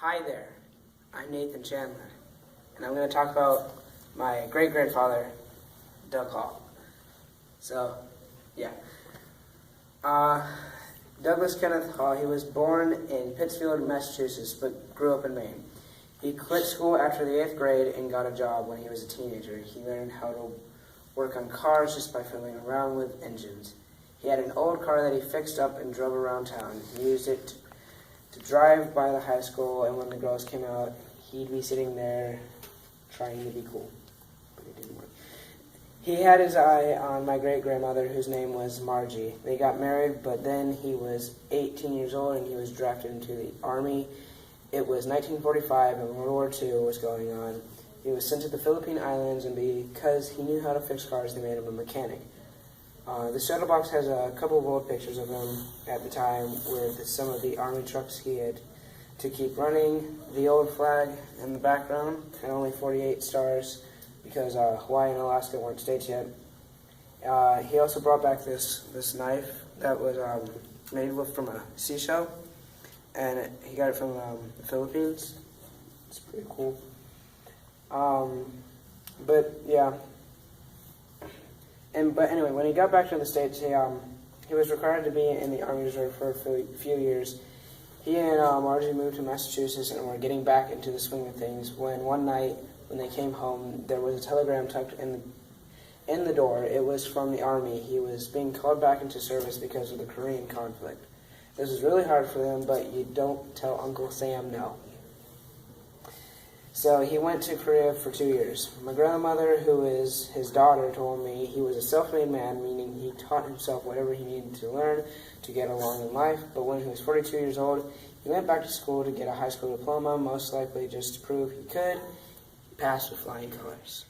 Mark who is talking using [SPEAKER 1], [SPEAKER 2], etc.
[SPEAKER 1] Hi there, I'm Nathan Chandler, and I'm going to talk about my great-grandfather, Doug Hall. So, yeah. Douglas Kenneth Hall, he was born in Pittsfield, Massachusetts, but grew up in Maine. He quit school after the 8th grade and got a job when he was a teenager. He learned how to work on cars just by fiddling around with engines. He had an old car that he fixed up and drove around town. He used it to drive by the high school, and when the girls came out, he'd be sitting there trying to be cool, but it didn't work. He had his eye on my great-grandmother, whose name was Margie. They got married, but then he was 18 years old, and he was drafted into the Army. It was 1945, and World War II was going on. He was sent to the Philippine Islands, and because he knew how to fix cars, they made him a mechanic. The shuttle box has a couple of old pictures of him at the time with some of the Army trucks he had to keep running. The old flag in the background had only 48 stars because Hawaii and Alaska weren't states yet. He also brought back this knife that was made from a seashell, and he got it from the Philippines. It's pretty cool. But yeah. But anyway, when he got back to the States, he was required to be in the Army Reserve for a few years. He and Margie moved to Massachusetts and were getting back into the swing of things when one night, when they came home, there was a telegram tucked in the door. It was from the Army. He was being called back into service because of the Korean conflict. This was really hard for them, but you don't tell Uncle Sam no. So he went to Korea for 2 years. My grandmother, who is his daughter, told me he was a self-made man, meaning he taught himself whatever he needed to learn to get along in life. But when he was 42 years old, he went back to school to get a high school diploma, most likely just to prove he could. He passed with flying colors.